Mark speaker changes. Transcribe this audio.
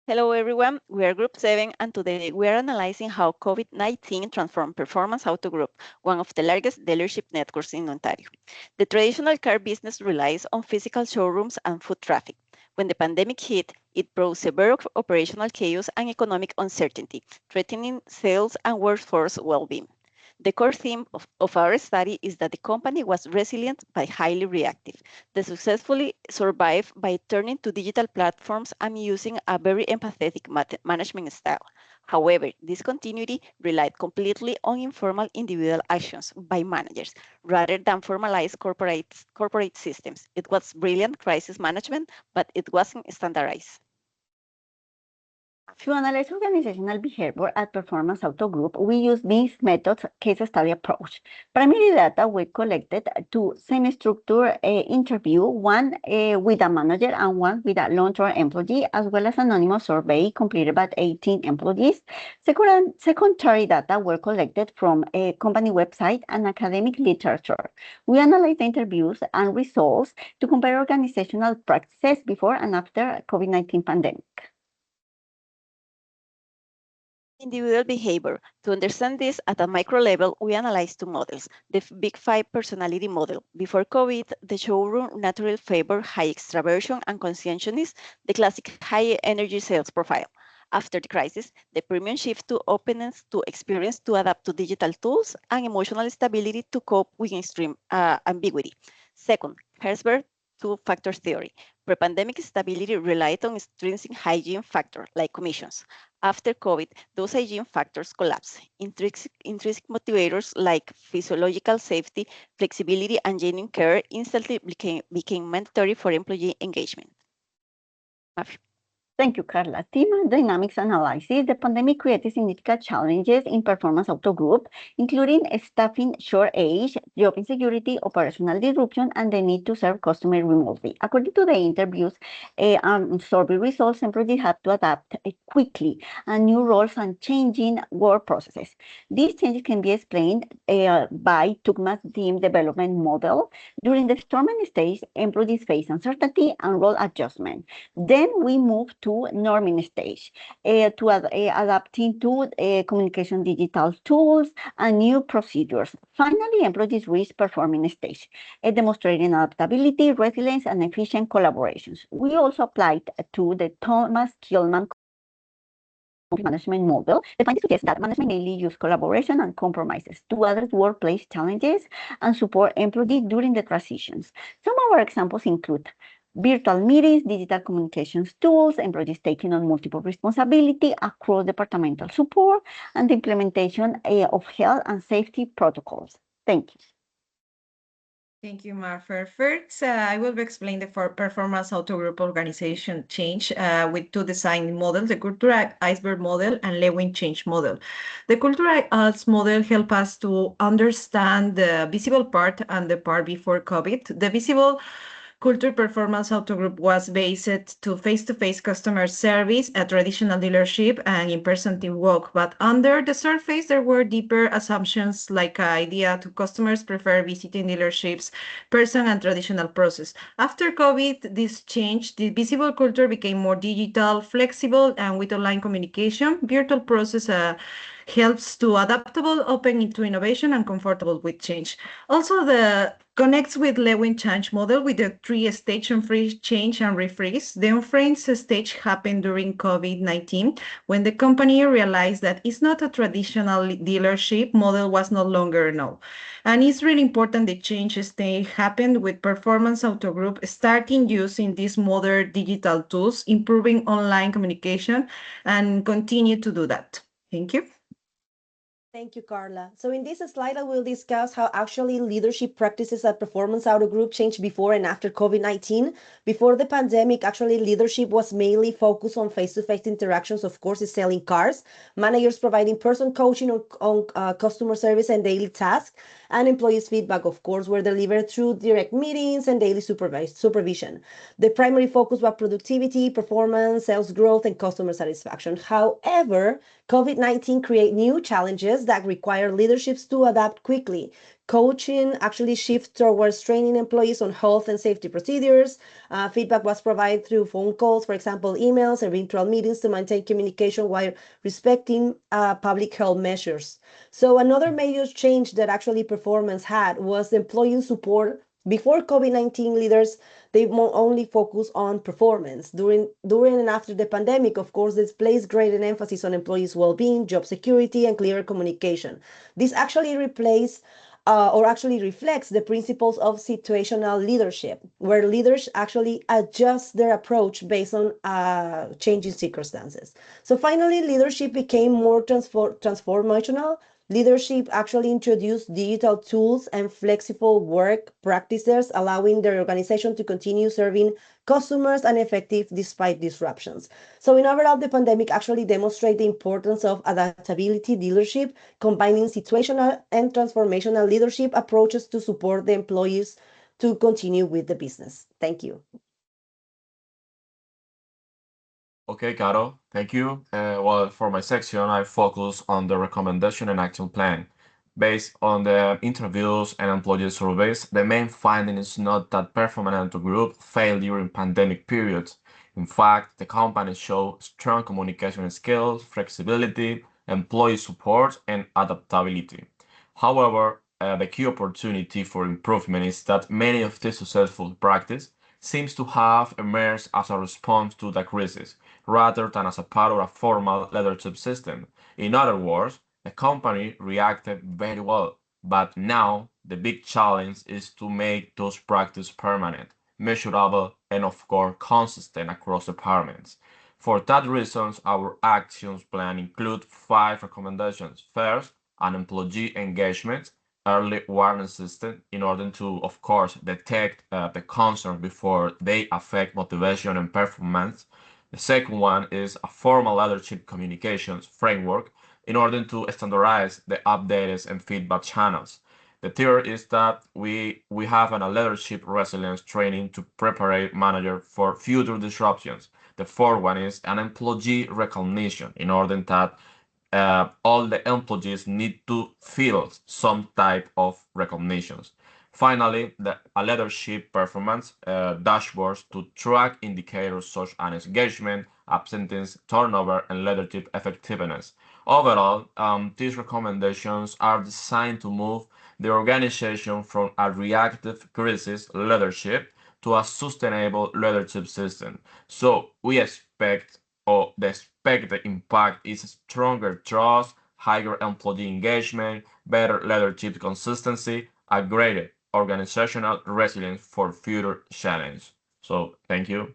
Speaker 1: Hello, everyone. We are Group 7, and today we are analyzing how COVID-19 transformed Performance Auto Group, one of the largest dealership networks in Ontario. The traditional car business relies on physical showrooms and foot traffic. When the pandemic hit, it brought severe operational chaos and economic uncertainty, threatening sales and workforce well-being. The core theme of our study is that the company was resilient but highly reactive. They successfully survived by turning to digital platforms and using a very empathetic management style. However, this continuity relied completely on informal individual actions by managers rather than formalized corporate systems. It was brilliant crisis management, but it wasn't standardized.
Speaker 2: To analyze organizational behavior at Performance Auto Group, we use this method's case study approach. Primary data were collected to semi-structured interview, one with a manager and one with a long-term employee, as well as anonymous survey completed by 18 employees. Secondary data were collected from a company website and academic literature. We analyzed the interviews and results to compare organizational practices before and after COVID-19 pandemic.
Speaker 1: Individual behavior. To understand this at a micro level, we analyze two models. The Big Five personality model. Before COVID, the showroom naturally favored high extraversion and conscientiousness, the classic high energy sales profile. After the crisis, the premium shift to openness to experience to adapt to digital tools and emotional stability to cope with extreme ambiguity. Second, Herzberg two-factor theory. Pre-pandemic stability relied on intrinsic hygiene factors like commissions. After COVID, those hygiene factors collapsed. Intrinsic motivators like physiological safety, flexibility, and genuine care instantly became mandatory for employee engagement. Mafia.
Speaker 2: Thank you, Carla. Team dynamics analysis. The pandemic created significant challenges in Performance Auto Group, including staffing shortage, job insecurity, operational disruption, and the need to serve customers remotely. According to the interviews and survey results, employees had to adapt quickly and new roles and changing work processes. These changes can be explained by Tugma's team development model. During the storming stage, employees face uncertainty and role adjustment. Then we move to norming stage, adapting to communication digital tools and new procedures. Finally, employees reach performing stage, demonstrating adaptability, resilience, and efficient collaborations. We also applied to the Thomas Kilman management model. The findings suggest that management mainly use collaboration and compromises to address workplace challenges and support employees during the transitions. Some of our examples include virtual meetings, digital communications tools, employees taking on multiple responsibility across departmental support, and the implementation of health and safety protocols. Thank you.
Speaker 3: Thank you, Marfer. First, I will explain the Performance Auto Group organization change with two design models, the Cultural Iceberg model and Lewin change model. The Cultural Iceberg model help us to understand the visible part and the part before COVID. The visible Culture Performance Auto Group was based to face-to-face customer service, a traditional dealership, and in-person teamwork. But under the surface, there were deeper assumptions like idea to customers prefer visiting dealerships, person and traditional process. After COVID, this changed. The visible culture became more digital, flexible, and with online communication. Virtual process helps to adaptable, open to innovation, and comfortable with change. Also, the connects with Lewin change model with the three-stage on-freeze, change, and refreeze. The on-freeze stage happened during COVID-19 when the company realized that it's not a traditional dealership model was no longer enough. And it's really important the change stage happened with Performance Auto Group starting using these modern digital tools, improving online communication, and continue to do that. Thank you.
Speaker 4: Thank you, Carla. So in this slide, I will discuss how actually leadership practices at Performance Auto Group changed before and after COVID-19. Before the pandemic, actually leadership was mainly focused on face-to-face interactions, of course, is selling cars, managers providing person coaching on customer service and daily tasks, and employees' feedback, of course, were delivered through direct meetings and daily supervision. The primary focus was productivity, performance, sales growth, and customer satisfaction. However, COVID-19 create new challenges that require leaderships to adapt quickly. Coaching actually shift towards training employees on health and safety procedures. Feedback was provided through phone calls, for example, emails and virtual meetings to maintain communication while respecting public health measures. So another major change that actually performance had was employee support. Before COVID-19, leaders they only focus on performance. During and after the pandemic, of course, this placed greater emphasis on employees' well-being, job security, and clearer communication. This actually replaced or actually reflects the principles of situational leadership, where leaders actually adjust their approach based on changing circumstances. So finally, leadership became more transformational. Leadership actually introduced digital tools and flexible work practices, allowing their organization to continue serving customers and effective despite disruptions. So in overall, the pandemic actually demonstrated the importance of adaptability leadership, combining situational and transformational leadership approaches to support the employees to continue with the business. Thank you.
Speaker 5: Okay, Caro, thank you. Well, for my section, I focus on the recommendation and action plan. Based on the interviews and employee surveys, the main finding is not that performance group failed during pandemic periods. In fact, the company showed strong communication skills, flexibility, employee support, and adaptability. However, the key opportunity for improvement is that many of these successful practices seems to have emerged as a response to the crisis rather than as a part of a formal leadership system. In other words, the company reacted very well, but now the big challenge is to make those practices permanent, measurable, and of course consistent across departments. For that reason, our actions plan include five recommendations. First, an employee engagement early warning system in order to, of course, detect the concern before they affect motivation and performance. The second one is a formal leadership communications framework in order to standardize the updates and feedback channels. The third is that we have a leadership resilience training to prepare manager for future disruptions. The fourth one is an employee recognition in order that all the employees need to feel some type of recognitions. Finally, a leadership performance dashboards to track indicators such as engagement, absentee, turnover, and leadership effectiveness. Overall, these recommendations are designed to move the organization from a reactive crisis leadership to a sustainable leadership system. So we expect or the expected impact is stronger trust, higher employee engagement, better leadership consistency, a greater organizational resilience for future challenges. So thank you.